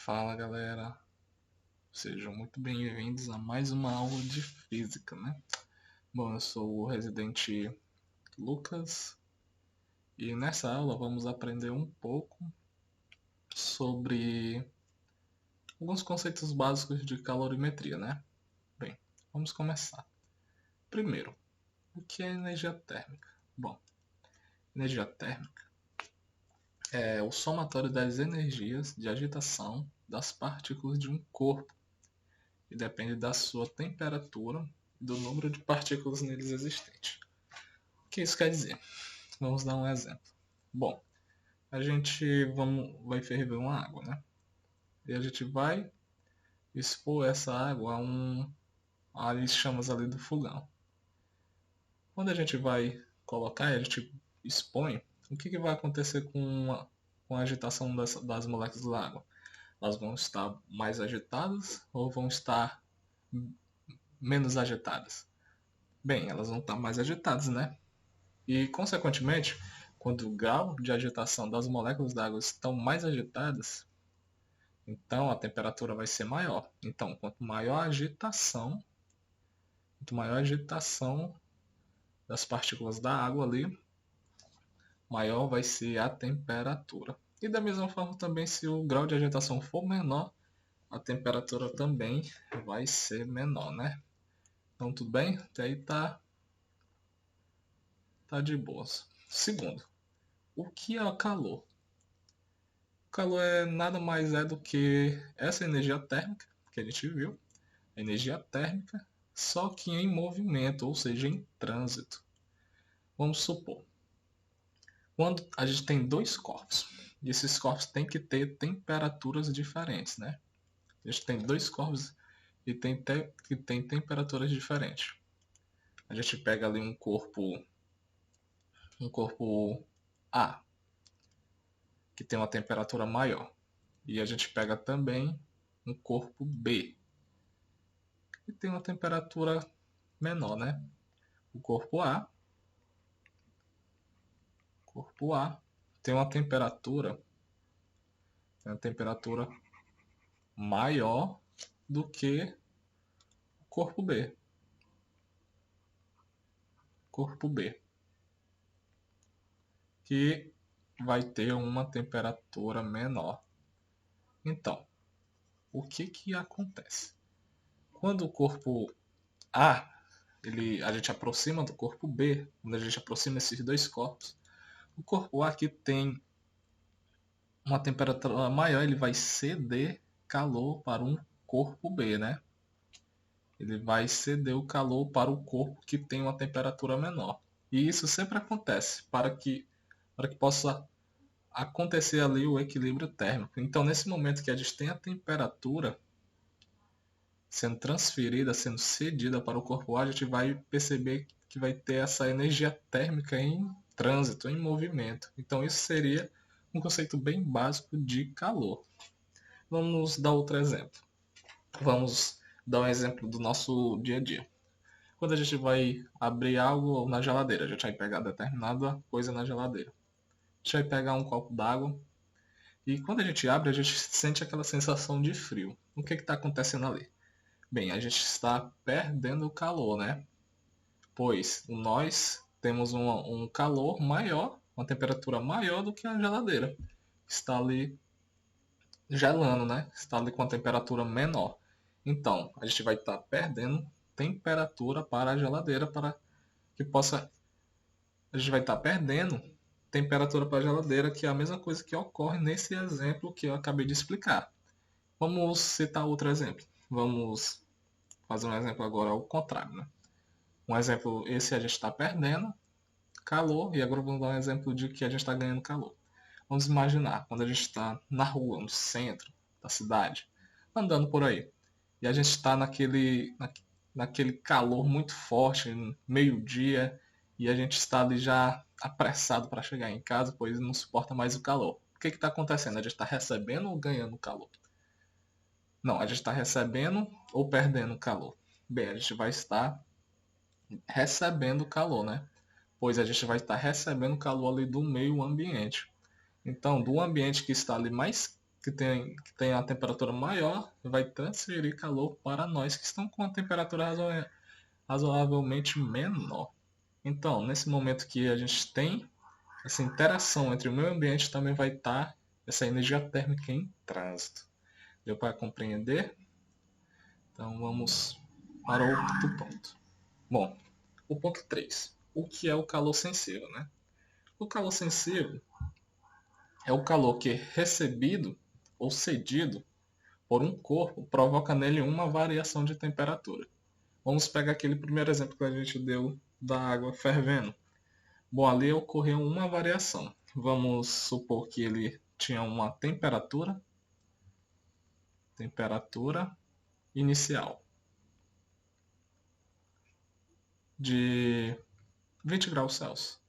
Fala galera, sejam muito bem-vindos a mais uma aula de física, né? Bom, eu sou o residente Lucas e nessa aula vamos aprender um pouco sobre alguns conceitos básicos de calorimetria, né? Bem, vamos começar. Primeiro, o que é energia térmica? Bom, energia térmica é o somatório das energias de agitação das partículas de um corpo e depende da sua temperatura e do número de partículas neles existentes. O que isso quer dizer? Vamos dar um exemplo. Bom, a gente vai ferver uma água, né? E a gente vai expor essa água a chamas ali do fogão. Quando a gente vai colocar e a gente expõe, o que vai acontecer com a agitação das moléculas da água? Elas vão estar mais agitadas ou vão estar menos agitadas? Bem, elas vão estar mais agitadas, né? E, consequentemente, quando o grau de agitação das moléculas d'água estão mais agitadas, então a temperatura vai ser maior. Então, quanto maior a agitação das partículas da água ali, maior vai ser a temperatura. E da mesma forma também, se o grau de agitação for menor, a temperatura também vai ser menor, né? Então, tudo bem? Até aí tá de boas. Segundo, o que é o calor? O calor nada mais é do que essa energia térmica que a gente viu, a energia térmica, só que em movimento, ou seja, em trânsito. Vamos supor, quando a gente tem dois corpos, e esses corpos têm que ter temperaturas diferentes, né? A gente tem dois corpos e que tem temperaturas diferentes. A gente pega ali um corpo A, que tem uma temperatura maior. E a gente pega também um corpo B, que tem uma temperatura menor, né? O corpo A tem uma temperatura maior do que o corpo B. Corpo B, que vai ter uma temperatura menor. Então, o que acontece? Quando o corpo A, a gente aproxima do corpo B, quando a gente aproxima esses dois corpos, o corpo A que tem uma temperatura maior, ele vai ceder calor para um corpo B, né? Ele vai ceder o calor para o corpo que tem uma temperatura menor. E isso sempre acontece para que possa acontecer ali o equilíbrio térmico. Então, nesse momento que a gente tem a temperatura sendo transferida, sendo cedida para o corpo A, a gente vai perceber que vai ter essa energia térmica em trânsito, em movimento. Então, isso seria um conceito bem básico de calor. Vamos dar outro exemplo. Vamos dar um exemplo do nosso dia a dia. Quando a gente vai abrir algo na geladeira, a gente vai pegar determinada coisa na geladeira. A gente vai pegar um copo d'água e quando a gente abre, a gente sente aquela sensação de frio. O que está acontecendo ali? Bem, a gente está perdendo o calor, né? Pois nós temos um calor maior, uma temperatura maior do que a geladeira. Está ali gelando, né? Está ali com a temperatura menor. Então, a gente vai estar perdendo temperatura para a geladeira para que possa. A gente vai estar perdendo temperatura para a geladeira, que é a mesma coisa que ocorre nesse exemplo que eu acabei de explicar. Vamos citar outro exemplo. Vamos fazer um exemplo agora ao contrário, né? Um exemplo, esse a gente está perdendo calor, e agora vamos dar um exemplo de que a gente está ganhando calor. Vamos imaginar quando a gente está na rua, no centro da cidade, andando por aí, e a gente está naquele calor muito forte, meio-dia, e a gente está ali já apressado para chegar em casa, pois não suporta mais o calor. O que está acontecendo? A gente está recebendo ou ganhando calor? Não, a gente está recebendo ou perdendo calor? Bem, a gente vai estar recebendo calor, né? Pois a gente vai estar recebendo calor ali do meio ambiente. Então, do ambiente que está ali mais que tem a temperatura maior vai transferir calor para nós que estão com a temperatura razoavelmente menor. Então, nesse momento que a gente tem essa interação entre o meio ambiente, também vai estar essa energia térmica em trânsito. Deu para compreender? Então vamos para o outro ponto. Bom, o ponto 3. O que é o calor sensível, né? O calor sensível é o calor que é recebido ou cedido por um corpo provoca nele uma variação de temperatura. Vamos pegar aquele primeiro exemplo que a gente deu da água fervendo. Bom, ali ocorreu uma variação. Vamos supor que ele tinha uma temperatura inicial de 20 graus Celsius.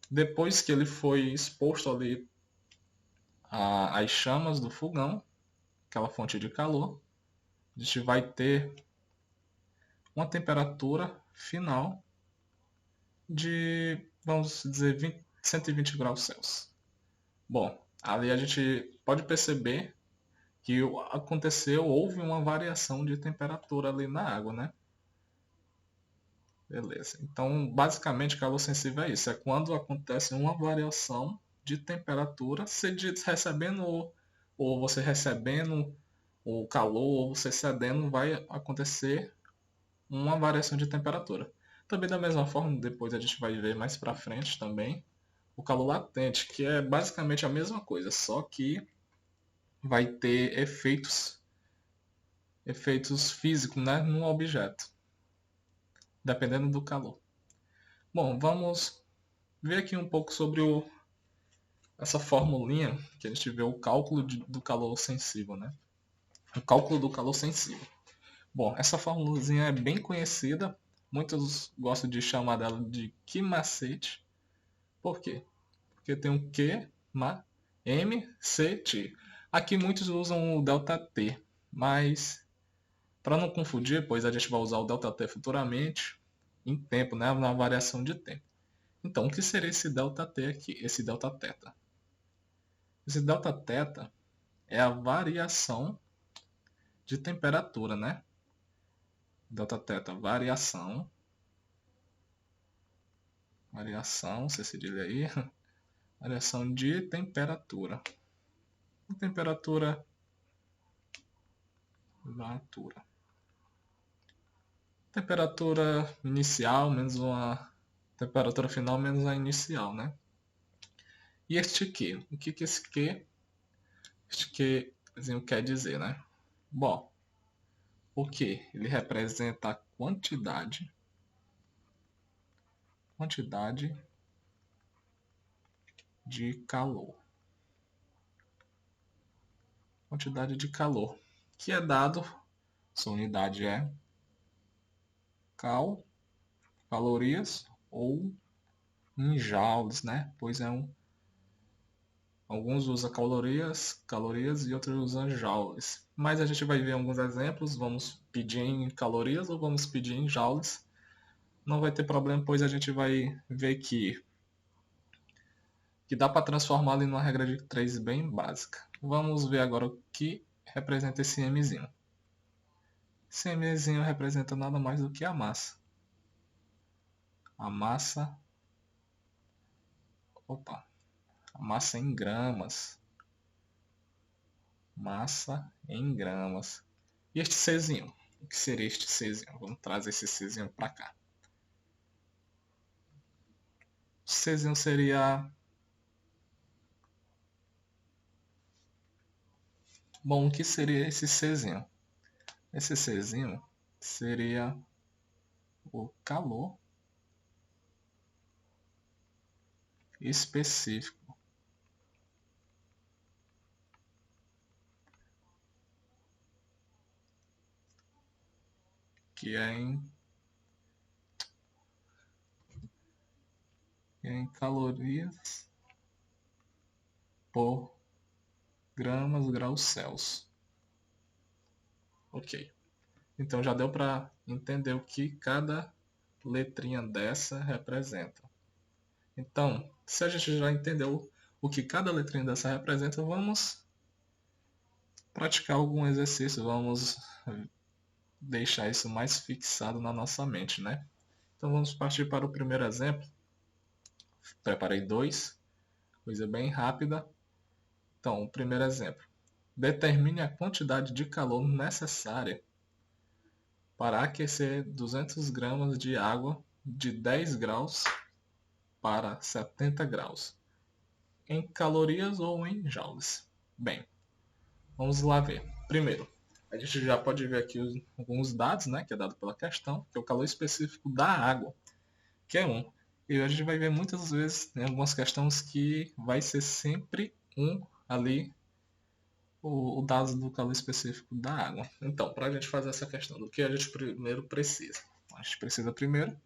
Depois que ele foi exposto ali às chamas do fogão, aquela fonte de calor, a gente vai ter uma temperatura final de, vamos dizer, 120 graus Celsius. Bom, ali a gente pode perceber que houve uma variação de temperatura ali na água, né? Beleza. Então, basicamente, calor sensível é isso. É quando acontece uma variação de temperatura, recebendo ou você recebendo o calor, ou você cedendo, vai acontecer uma variação de temperatura. Também da mesma forma, depois a gente vai ver mais para frente também, o calor latente, que é basicamente a mesma coisa, só que vai ter efeitos físicos, né, no objeto, dependendo do calor. Bom, vamos ver aqui um pouco sobre essa formulinha que a gente vê o cálculo do calor sensível, né? O cálculo do calor sensível. Bom, essa formulazinha é bem conhecida, muitos gostam de chamar dela de Q macete. Por quê? Porque tem um Q, M, C, T. Aqui muitos usam o delta T, mas para não confundir, pois a gente vai usar o delta T futuramente, em tempo, né, na variação de tempo. Então, o que seria esse delta T aqui, esse delta teta? Esse delta teta é a variação de temperatura, né? Delta teta, variação, C cedilha aí, variação de temperatura. Temperatura inicial menos uma temperatura final menos a inicial, né? E este Q? O que esse Qzinho quer dizer, né? Bom, o Q? Ele representa a quantidade de calor. Quantidade de calor, que é dado, sua unidade é calorias ou em joules, né? Pois alguns usam calorias e outros usam joules. Mas a gente vai ver alguns exemplos, vamos pedir em calorias ou vamos pedir em joules. Não vai ter problema, pois a gente vai ver que dá para transformar ali numa regra de 3 bem básica. Vamos ver agora o que representa esse Mzinho. Esse Mzinho representa nada mais do que a massa. A massa em gramas. Massa em gramas. E este Czinho? O que seria este Czinho? Vamos trazer esse Czinho para cá. O Czinho seria... Bom, o que seria esse Czinho? Esse Czinho seria o calor específico que é em calorias por graus Celsius. Ok. Então já deu para entender o que cada letrinha dessa representa. Então, se a gente já entendeu o que cada letrinha dessa representa, vamos praticar algum exercício, vamos deixar isso mais fixado na nossa mente, né? Então vamos partir para o primeiro exemplo. Preparei dois, coisa bem rápida. Então, o primeiro exemplo. Determine a quantidade de calor necessária para aquecer 200 gramas de água de 10 graus para 70 graus, em calorias ou em joules. Bem, vamos lá ver. Primeiro, a gente já pode ver aqui alguns dados, né, que é dado pela questão, que é o calor específico da água, que é 1. E a gente vai ver muitas vezes em algumas questões que vai ser sempre 1 ali o dado do calor específico da água. Então, para a gente fazer essa questão, do que a gente primeiro precisa? A gente precisa primeiro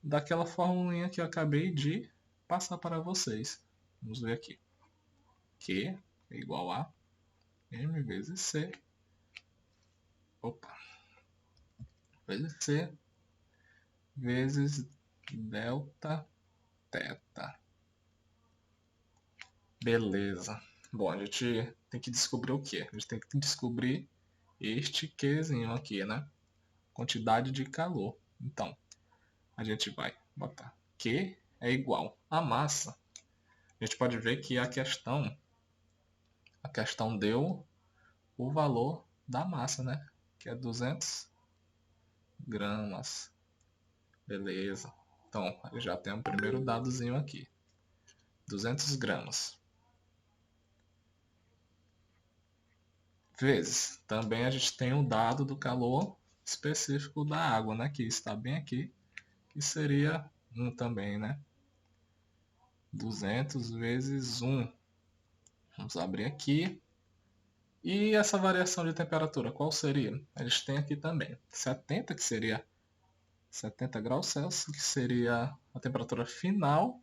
daquela formulinha que eu acabei de passar para vocês. Vamos ver aqui. Q é igual a M vezes C. Opa. Vezes C vezes delta teta. Beleza. Bom, a gente tem que descobrir o que? A gente tem que descobrir este Qzinho aqui, né? Quantidade de calor. Então, a gente vai botar Q é igual a massa. A gente pode ver que a questão deu o valor da massa, né? Que é 200 gramas. Beleza. Então, já tem o primeiro dadozinho aqui. 200 gramas. Vezes. Também a gente tem o dado do calor específico da água, né? Que está bem aqui. Que seria 1 também, né? 200 vezes 1. Vamos abrir aqui. E essa variação de temperatura, qual seria? A gente tem aqui também 70, que seria 70 graus Celsius, que seria a temperatura final,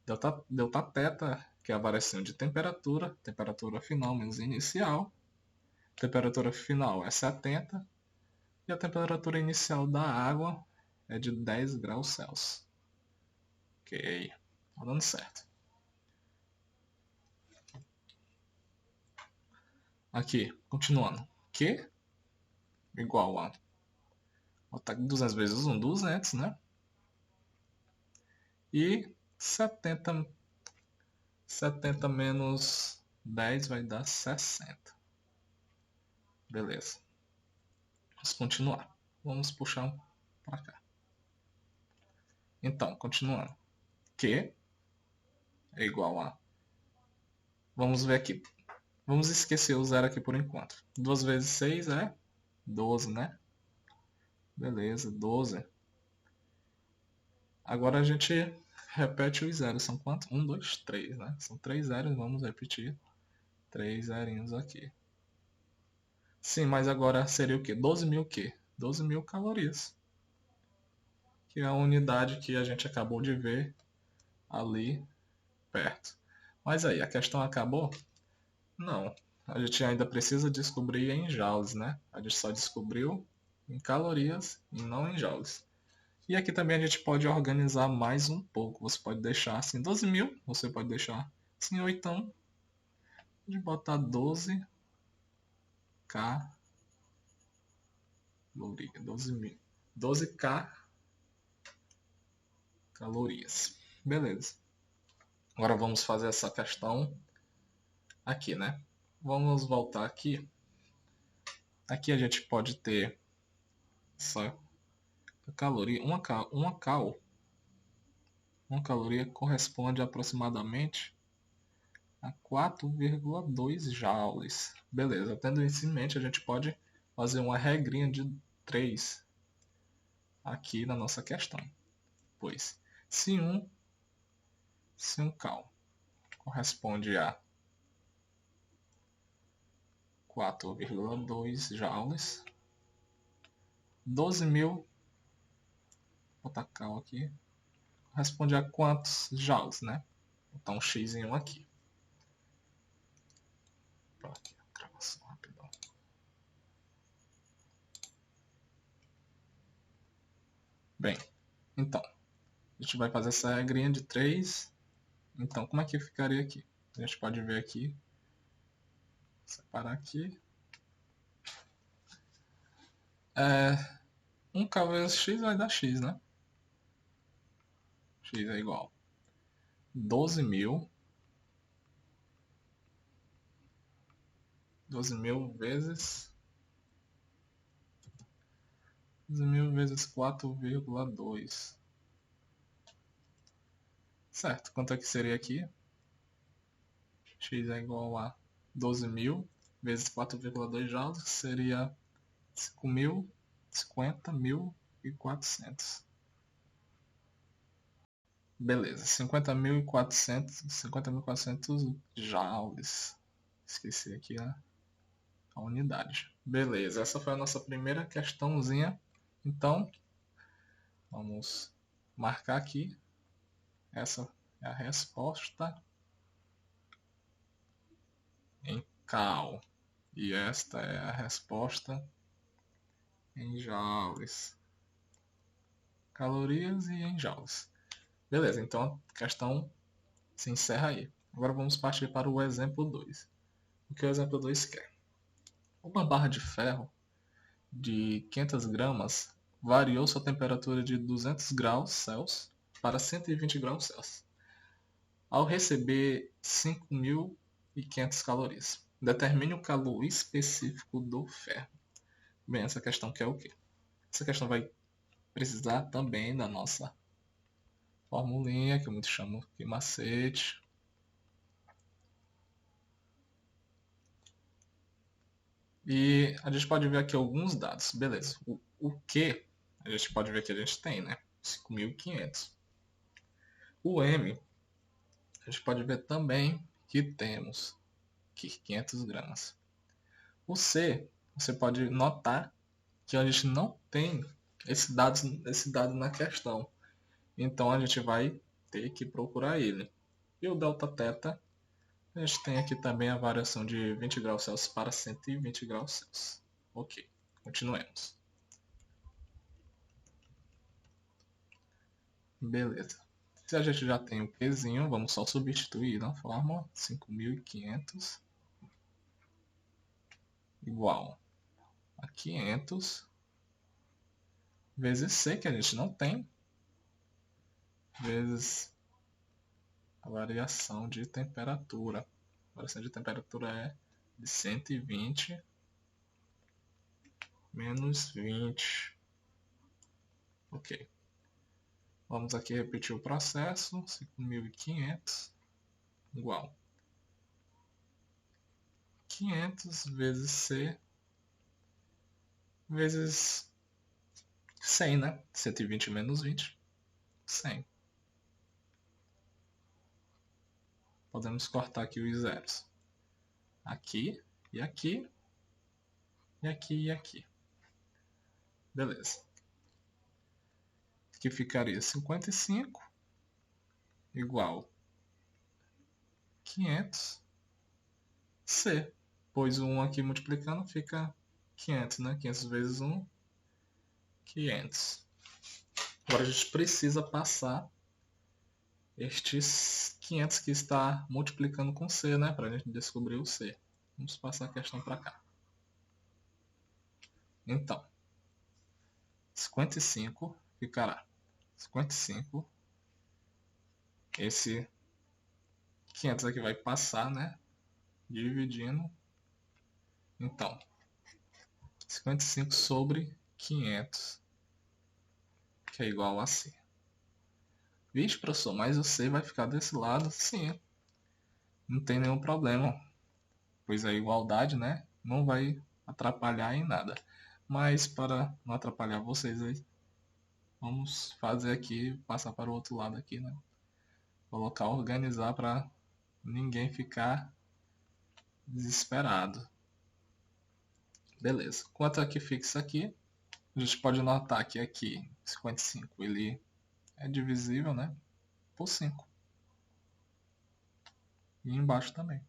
delta θ, que é a variação de temperatura, temperatura final menos inicial. Temperatura final é 70 e a temperatura inicial da água é de 10 graus Celsius. Ok, tá dando certo. Aqui, continuando. Q igual a... botar 200 vezes 1, 200, né? E 70 menos 10 vai dar 60. Beleza. Vamos continuar. Vamos puxar para cá. Então, continuando. Q é igual a... Vamos ver aqui. Vamos esquecer o zero aqui por enquanto. 2 vezes 6 é 12, né? Beleza, 12. Agora a gente repete os zeros. São quantos? 1, 2, 3, né? São 3 zeros. Vamos repetir. 3 zerinhos aqui. Sim, mas agora seria o quê? 12.000 o quê? 12.000 calorias. Que é a unidade que a gente acabou de ver ali perto. Mas aí, a questão acabou? Não. A gente ainda precisa descobrir em joules, né? A gente só descobriu em calorias e não em joules. E aqui também a gente pode organizar mais um pouco. Você pode deixar assim 12.000, você pode deixar assim 8, de botar 12k 12.000, 12k calorias. Beleza. Agora vamos fazer essa questão aqui, né? Vamos voltar aqui. Aqui a gente pode ter essa caloria. Uma caloria corresponde aproximadamente a 4,2 joules. Beleza, tendo isso em mente, a gente pode fazer uma regrinha de 3 aqui na nossa questão. Pois, se um cal corresponde a 4,2 joules, 12.000, vou botar cal aqui, corresponde a quantos joules, né? Vou botar um x em 1 aqui. Aqui, gravação rapidão. Bem, então, a gente vai fazer essa regrinha de 3 Então, como é que ficaria aqui? A gente pode ver aqui, separar aqui. 1K vezes x vai dar x, né? X é igual 12.000 vezes 12.000 vezes 4,2. Certo, quanto é que seria aqui? X é igual a 12.000 vezes 4,2 joules, seria 5.000, 50.400. Beleza, 50.400 joules. Esqueci aqui a unidade. Beleza, essa foi a nossa primeira questãozinha. Então, vamos marcar aqui. Essa é a resposta em cal. E esta é a resposta em joules. Calorias e em joules. Beleza, então a questão se encerra aí. Agora vamos partir para o exemplo 2. O que o exemplo 2 quer? Uma barra de ferro de 500 gramas variou sua temperatura de 200 graus Celsius para 120 graus Celsius ao receber 5.500 calorias. Determine o calor específico do ferro. Bem, essa questão quer o quê? Essa questão vai precisar também da nossa formulinha, que eu muito chamo de macete. E a gente pode ver aqui alguns dados. Beleza. O Q, a gente pode ver que a gente tem, né? 5.500. O M, a gente pode ver também que temos aqui 500 gramas. O C, você pode notar que a gente não tem esse dado na questão. Então a gente vai ter que procurar ele. E o delta θ, a gente tem aqui também a variação de 20 graus Celsius para 120 graus Celsius. Ok, continuemos. Beleza. Se a gente já tem o Qzinho, vamos só substituir na fórmula 5.500 igual a 500 vezes C, que a gente não tem, vezes a variação de temperatura. A variação de temperatura é de 120 menos 20. Ok. Vamos aqui repetir o processo. 5.500 igual 500 vezes C vezes 100, né? 120 menos 20, 100. Podemos cortar aqui os zeros. Aqui e aqui. E aqui e aqui. Beleza. Aqui ficaria 55 igual 500 C. Pois o 1 aqui multiplicando fica 500, né? 500 vezes 1, 500. Agora a gente precisa passar estes 500 que está multiplicando com C, né? Para a gente descobrir o C. Vamos passar a questão para cá. Então, 55 ficará 55. Esse 500 aqui vai passar, né? Dividindo. Então, 55 sobre 500, que é igual a C. Vixe, professor, mas o C vai ficar desse lado? Sim, não tem nenhum problema, pois a igualdade, né, não vai atrapalhar em nada. Mas para não atrapalhar vocês aí, vamos fazer aqui, passar para o outro lado aqui, né? Colocar, organizar para ninguém ficar desesperado. Beleza. Quanto é que fixa aqui? A gente pode notar que aqui 55 ele é divisível, né, por 5. E embaixo também.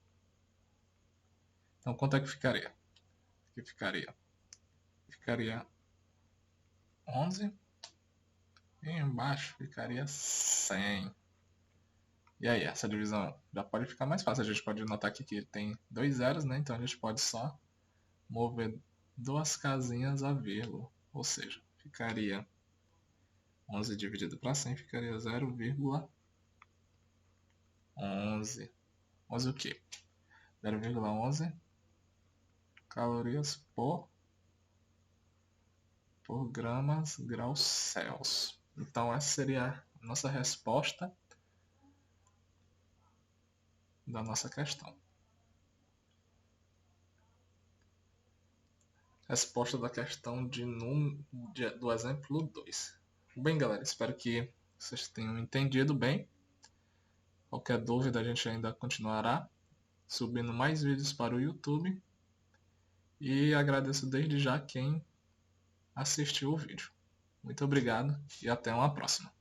Então quanto é que ficaria? Aqui ficaria 11 e embaixo ficaria 100. E aí, essa divisão já pode ficar mais fácil. A gente pode notar aqui que tem 2 zeros, né? Então a gente pode só mover 2 casinhas a vírgula. Ou seja, ficaria 11 dividido para 100 ficaria 0,11. 11 o quê? 0,11 calorias por gramas graus Celsius. Então essa seria a nossa resposta da nossa questão. Resposta da questão do exemplo 2. Bem, galera, espero que vocês tenham entendido bem. Qualquer dúvida, a gente ainda continuará subindo mais vídeos para o YouTube. E agradeço desde já quem assistiu o vídeo. Muito obrigado e até uma próxima.